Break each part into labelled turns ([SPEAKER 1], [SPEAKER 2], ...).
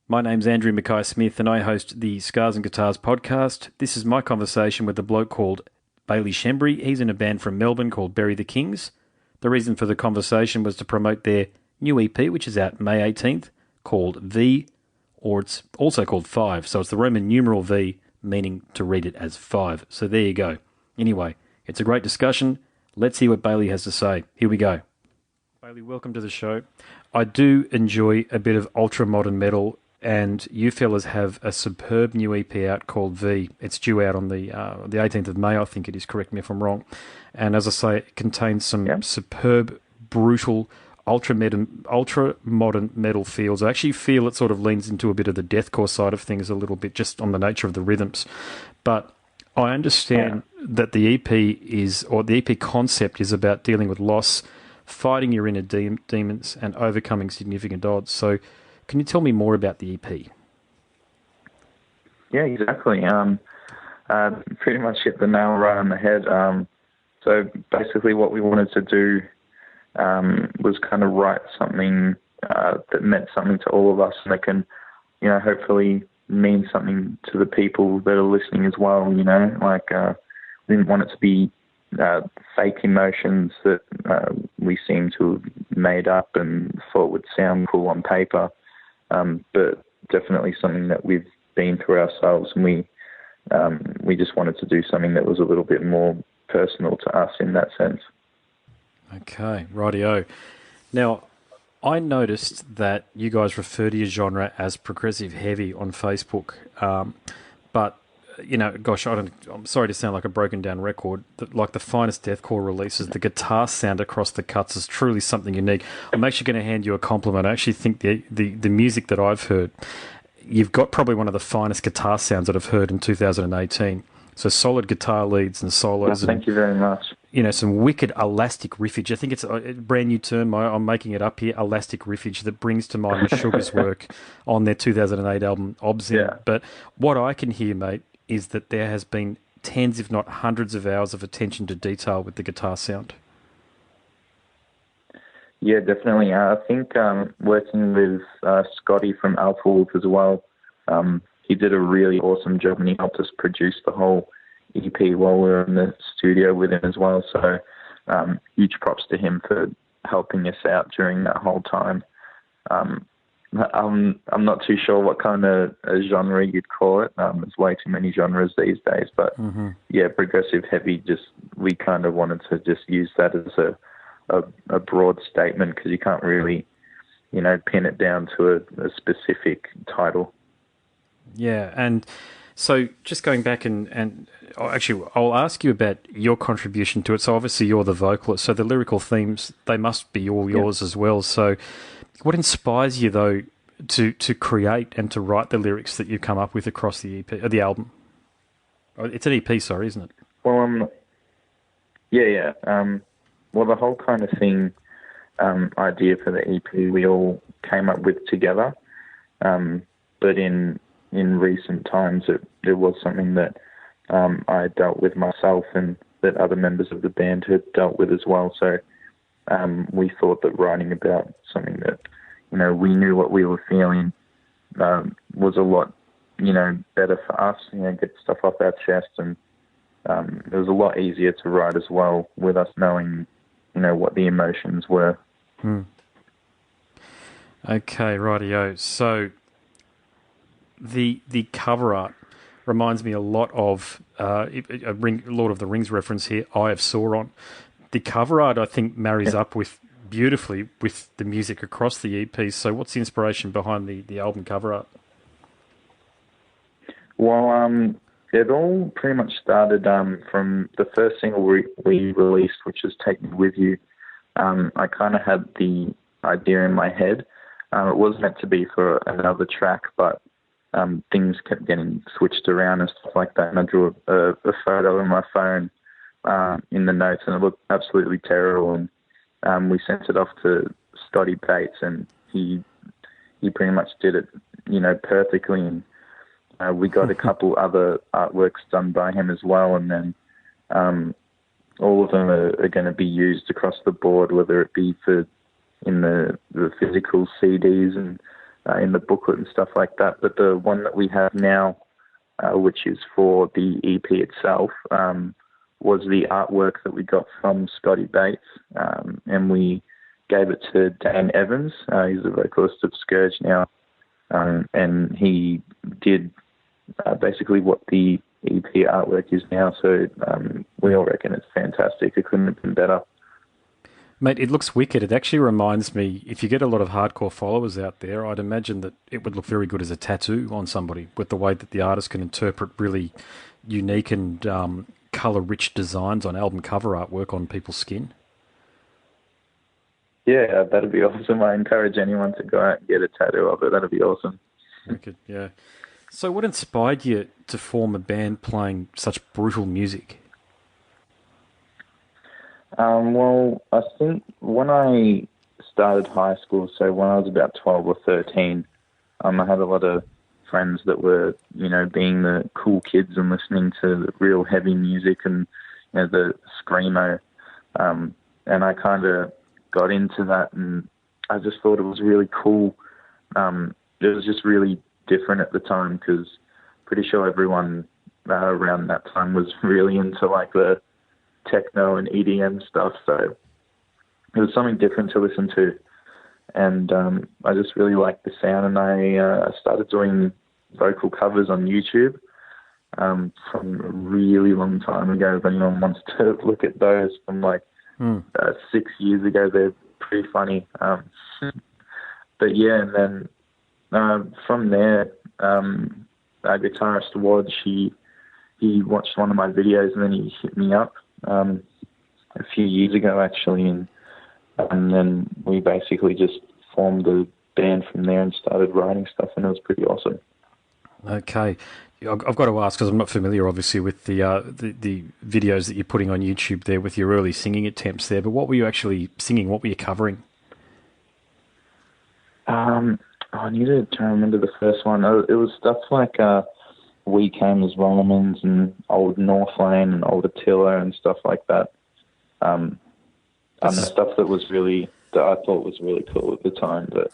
[SPEAKER 1] My name's Andrew Mackay-Smith and I host the Scars and Guitars podcast. This is my conversation with a bloke called Bailey Schembri. He's in a band from Melbourne called Bury the Kings. The reason for the conversation was to promote their new EP, which is out May 18th, called V, or it's also called 5. So it's the Roman numeral V, meaning to read it as 5. So there you go. Anyway, it's a great discussion. Let's hear what Bailey has to say. Here we go. Bailey, welcome to the show. I do enjoy a bit of ultra-modern metal, and you fellas have a superb new EP out called V. It's due out on the 18th of May, I think it is. Correct me if I'm wrong. And as I say, it contains some superb, brutal, ultra-modern metal feels. I actually feel it sort of leans into a bit of the deathcore side of things a little bit, just on the nature of the rhythms. But I understand that the EP is, or the EP concept is about dealing with loss, fighting your inner demons, and overcoming significant odds. So can you tell me more about the EP?
[SPEAKER 2] Yeah, exactly. Pretty much hit the nail right on the head. So basically what we wanted to do was kind of write something that meant something to all of us, and that can, hopefully mean something to the people that are listening as well, like we didn't want it to be fake emotions that we seem to have made up and thought would sound cool on paper. But definitely something that we've been through ourselves, and we just wanted to do something that was a little bit more personal to us in that sense.
[SPEAKER 1] Okay, rightio. Now, I noticed that you guys refer to your genre as progressive heavy on Facebook, but gosh, I'm sorry to sound like a broken down record. Like the finest deathcore releases, the guitar sound across the cuts is truly something unique. I'm actually going to hand you a compliment. I actually think the music that I've heard, you've got probably one of the finest guitar sounds that I've heard in 2018. So solid guitar leads and solos.
[SPEAKER 2] Well, thank you very much.
[SPEAKER 1] Some wicked elastic riffage. I think it's a brand new term. I'm making it up here. Elastic riffage that brings to mind the Sugar's work on their 2008 album Obscene. Yeah. But what I can hear, mate, is that there has been tens, if not hundreds of hours of attention to detail with the guitar sound.
[SPEAKER 2] Yeah, definitely. I think working with Scotty from Alpha Wolf as well, he did a really awesome job, and he helped us produce the whole EP while we were in the studio with him as well. So huge props to him for helping us out during that whole time. I'm not too sure what kind of genre you'd call it. There's way too many genres these days, but yeah, progressive heavy. We kind of wanted to just use that as a broad statement, because you can't really, pin it down to a specific title.
[SPEAKER 1] Yeah, and so just going back and actually, I'll ask you about your contribution to it. So obviously you're the vocalist, so the lyrical themes, they must be all yours as well. So what inspires you, though, to create and to write the lyrics that you come up with across the EP, or the album? It's an EP, sorry, isn't it?
[SPEAKER 2] Well, yeah. Well, the whole kind of thing, idea for the EP, we all came up with together. But in recent times, it was something that I dealt with myself, and that other members of the band had dealt with as well. So we thought that writing about something that, we knew what we were feeling was a lot, better for us, get stuff off our chest. And it was a lot easier to write as well with us knowing, what the emotions were.
[SPEAKER 1] Okay, rightio. So the cover art reminds me a lot of a Lord of the Rings reference here, Eye of Sauron. The cover art, I think, marries up with beautifully with the music across the EP. So what's the inspiration behind the album cover art?
[SPEAKER 2] Well, it all pretty much started from the first single we released, which was Take Me With You. I kind of had the idea in my head. It was meant to be for another track, but things kept getting switched around and stuff like that. And I drew a photo on my phone in the notes, and it looked absolutely terrible. And we sent it off to Scotty Bates, and he pretty much did it, perfectly. And we got a couple other artworks done by him as well, and then all of them are going to be used across the board, whether it be in the physical CDs and in the booklet and stuff like that. But the one that we have now, which is for the EP itself, was the artwork that we got from Scotty Bates, and we gave it to Dan Evans. He's the vocalist of Scourge now, and he did basically what the EP artwork is now. So we all reckon it's fantastic. It couldn't have been better.
[SPEAKER 1] Mate, it looks wicked. It actually reminds me, if you get a lot of hardcore followers out there, I'd imagine that it would look very good as a tattoo on somebody, with the way that the artist can interpret really unique and colour-rich designs on album cover artwork on people's skin.
[SPEAKER 2] Yeah, that'd be awesome. I encourage anyone to go out and get a tattoo of it. That'd be awesome.
[SPEAKER 1] Wicked, yeah. So what inspired you to form a band playing such brutal music?
[SPEAKER 2] Well, I think when I started high school, so when I was about 12 or 13, I had a lot of friends that were, being the cool kids and listening to the real heavy music and, the screamo. And I kind of got into that, and I just thought it was really cool. It was just really different at the time, because pretty sure everyone around that time was really into like the techno and EDM stuff, so it was something different to listen to, and I just really liked the sound, and I started doing vocal covers on YouTube from a really long time ago. If anyone wants to look at those from 6 years ago, they're pretty funny. But yeah, and then from there, our guitarist Wad, he watched one of my videos, and then he hit me up a few years ago, actually, and then we basically just formed a band from there and started writing stuff, and it was pretty awesome.
[SPEAKER 1] Okay. I've got to ask, because I'm not familiar, obviously, with the videos that you're putting on YouTube there with your early singing attempts there, but what were you actually singing? What were you covering?
[SPEAKER 2] I need to try and remember the first one. It was stuff like We Came as Romans and Old North Lane and Old Attila and stuff like that. And the stuff that I thought was really cool at the time. But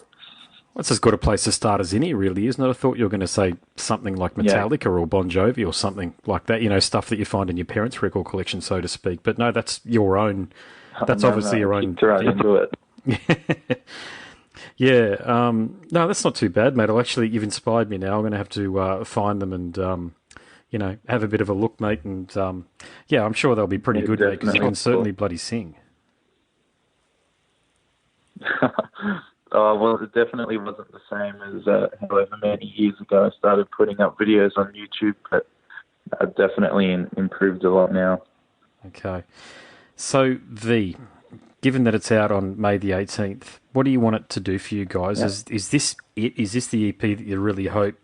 [SPEAKER 1] that's as good a place to start as any, really, isn't it? I thought you were going to say something like Metallica or Bon Jovi or something like that, stuff that you find in your parents' record collection, so to speak. But no, that's your own. That's obviously your own.
[SPEAKER 2] Right into it.
[SPEAKER 1] Yeah. No, that's not too bad, mate. You've inspired me now. I'm going to have to find them and, have a bit of a look, mate. And, I'm sure they'll be pretty good, mate, because you can certainly bloody sing.
[SPEAKER 2] Oh, well, it definitely wasn't the same as however many years ago I started putting up videos on YouTube, but I've definitely improved a lot now.
[SPEAKER 1] Okay. So, given that it's out on May the 18th, what do you want it to do for you guys? Yeah. Is this it? Is this the EP that you really hope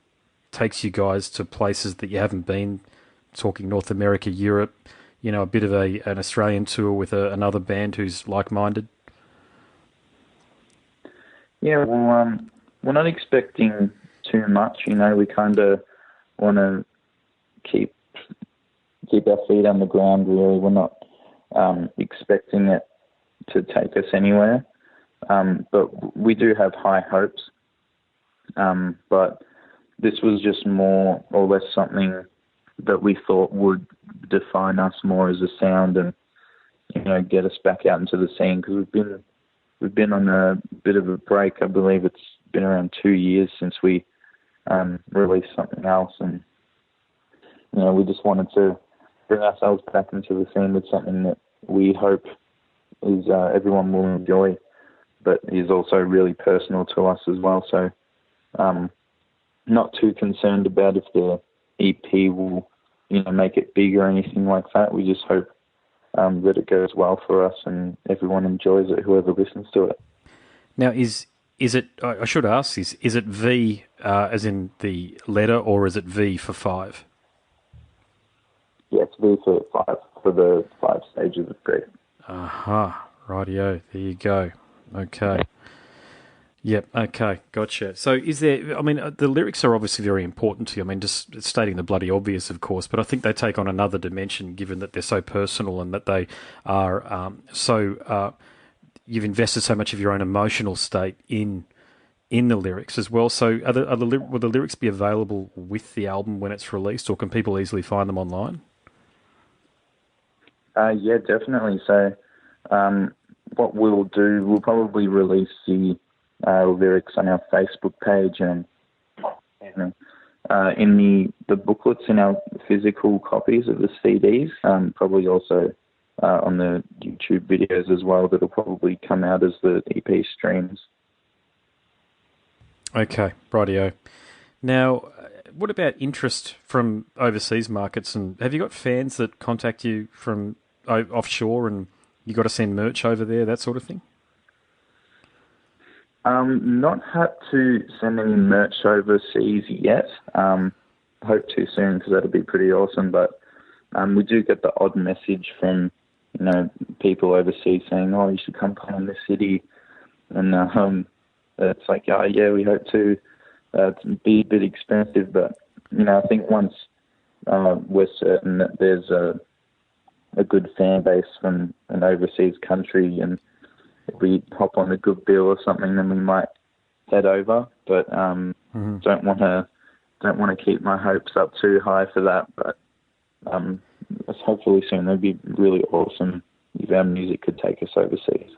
[SPEAKER 1] takes you guys to places that you haven't been, talking North America, Europe, a bit of an Australian tour with another band who's like-minded?
[SPEAKER 2] Yeah, well, we're not expecting too much. We kind of want to keep our feet on the ground, really. We're not expecting it to take us anywhere, but we do have high hopes. But this was just more or less something that we thought would define us more as a sound and, get us back out into the scene, because we've been on a bit of a break. I believe it's been around 2 years since we released something else, and we just wanted to bring ourselves back into the scene with something that we hope is everyone will enjoy, but is also really personal to us as well. So not too concerned about if the EP will make it big or anything like that. We just hope that it goes well for us and everyone enjoys it, whoever listens to it.
[SPEAKER 1] Now, is it, I should ask this, is it V as in the letter, or is it V for 5?
[SPEAKER 2] Yeah, it's V for 5, for the 5 stages of grief.
[SPEAKER 1] Aha, rightio, there you go. Okay. Yep, okay, gotcha. So is there, the lyrics are obviously very important to you. Just stating the bloody obvious, of course, but I think they take on another dimension given that they're so personal and that they are you've invested so much of your own emotional state in in the lyrics as well. So will the lyrics be available with the album when it's released, or can people easily find them online?
[SPEAKER 2] Yeah, definitely. So what we'll do, we'll probably release the lyrics on our Facebook page and in the booklets in our physical copies of the CDs, probably also on the YouTube videos as well, that'll probably come out as the EP streams.
[SPEAKER 1] Okay, rightio. Now, what about interest from overseas markets? And have you got fans that contact you from offshore and you got to send merch over there, that sort of thing?
[SPEAKER 2] Not had to send any merch overseas yet. Hope to soon, because that'll be pretty awesome. But we do get the odd message from people overseas saying, "Oh, you should come play in this city," and it's like, "Oh, yeah, we hope to." It's be a bit expensive, but I think once we're certain that there's a good fan base from an overseas country, and if we hop on a good bill or something, then we might head over. But don't want to keep my hopes up too high for that. But hopefully soon. That'd be really awesome if our music could take us overseas.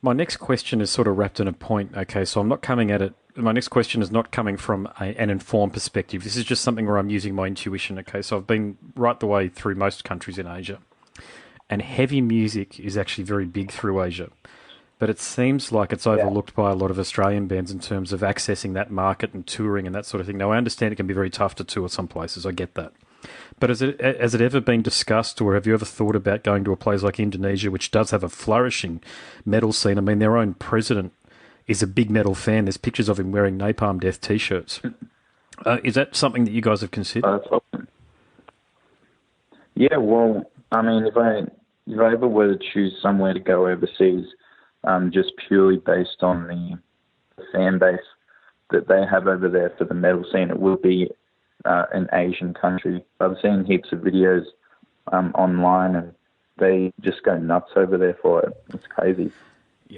[SPEAKER 1] My next question is sort of wrapped in a point. Okay, so I'm not coming at it. My next question is not coming from an informed perspective. This is just something where I'm using my intuition. Okay, so I've been right the way through most countries in Asia, and heavy music is actually very big through Asia. But it seems like it's overlooked by a lot of Australian bands in terms of accessing that market and touring and that sort of thing. Now, I understand it can be very tough to tour some places. I get that. But has it ever been discussed, or have you ever thought about going to a place like Indonesia, which does have a flourishing metal scene? I mean, their own president is a big metal fan. There's pictures of him wearing Napalm Death T-shirts. Is that something that you guys have considered?
[SPEAKER 2] That's awesome. Yeah, well, I mean, if I ever were to choose somewhere to go overseas, just purely based on the fan base that they have over there for the metal scene, it will be an Asian country. I've seen heaps of videos online, and they just go nuts over there for it. It's crazy.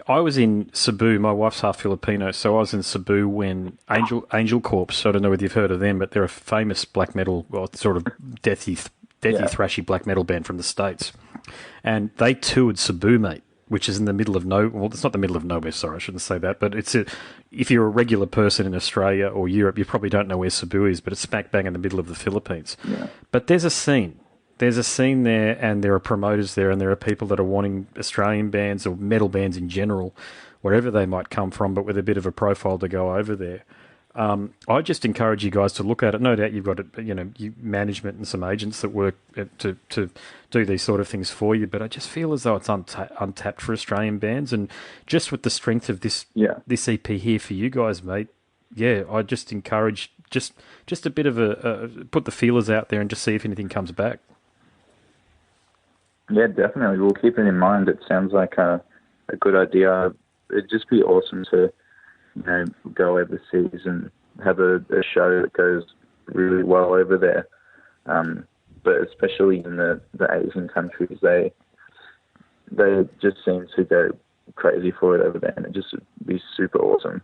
[SPEAKER 1] I was in Cebu. My wife's half Filipino, so I was in Cebu when Angel Corpse, I don't know whether you've heard of them, but they're a famous black metal, well, sort of deathy, thrashy black metal band from the States. And they toured Cebu, mate, which is in the middle of nowhere. Well, it's not the middle of nowhere, sorry, I shouldn't say that. But if you're a regular person in Australia or Europe, you probably don't know where Cebu is, but it's smack bang in the middle of the Philippines.
[SPEAKER 2] Yeah.
[SPEAKER 1] But there's a scene. There's a scene there, and there are promoters there, and there are people that are wanting Australian bands or metal bands in general, wherever they might come from, but with a bit of a profile to go over there. I just encourage you guys to look at it. No doubt you've got management and some agents that work to do these sort of things for you, but I just feel as though it's untapped for Australian bands, and just with the strength of this EP here for you guys, mate. Yeah, I just encourage just a bit of put the feelers out there and just see if anything comes back.
[SPEAKER 2] Yeah, definitely. We'll keep it in mind. It sounds like a good idea. It'd just be awesome to go overseas and have a show that goes really well over there. But especially in the Asian countries, they just seem to go crazy for it over there, and it just would be super awesome.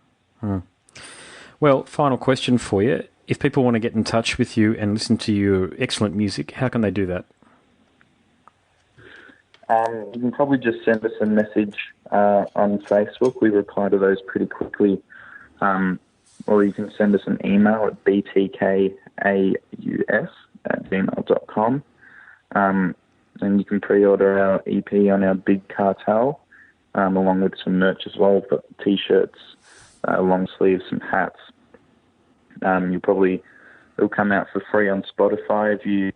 [SPEAKER 1] Well, final question for you. If people want to get in touch with you and listen to your excellent music, how can they do that?
[SPEAKER 2] You can probably just send us a message on Facebook. We reply to those pretty quickly. Or you can send us an email at btkaus@gmail.com. And you can pre-order our EP on our big cartel, along with some merch as well. We've got T-shirts, long sleeves, some hats. It'll come out for free on Spotify if you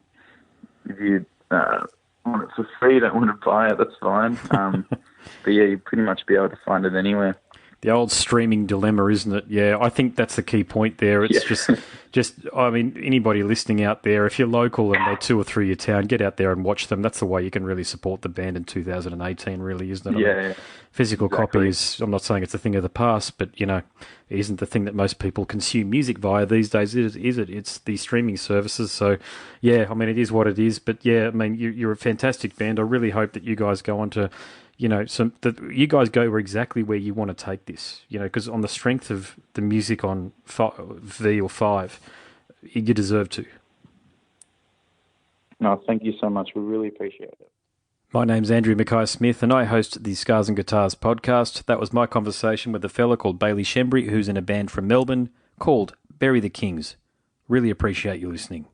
[SPEAKER 2] want it for free, don't want to buy it, that's fine. But yeah, you pretty much be able to find it anywhere.
[SPEAKER 1] The old streaming dilemma, isn't it? Yeah, I think that's the key point there. It's just, I mean, anybody listening out there, if you're local and they're 2 or 3 your town, get out there and watch them. That's the way you can really support the band in 2018, really, isn't it?
[SPEAKER 2] Yeah.
[SPEAKER 1] Physical copy is, I'm not saying it's a thing of the past, but, it isn't the thing that most people consume music via these days, is it? It's the streaming services. So, yeah, I mean, it is what it is. But, yeah, I mean, you're a fantastic band. I really hope that you guys go on to, you guys go exactly where you want to take this, because on the strength of the music on V or 5, you deserve to.
[SPEAKER 2] No, thank you so much. We really appreciate it.
[SPEAKER 1] My name's Andrew Mackay-Smith, and I host the Scars and Guitars podcast. That was my conversation with a fella called Bailey Schembri, who's in a band from Melbourne called Bury the Kings. Really appreciate you listening.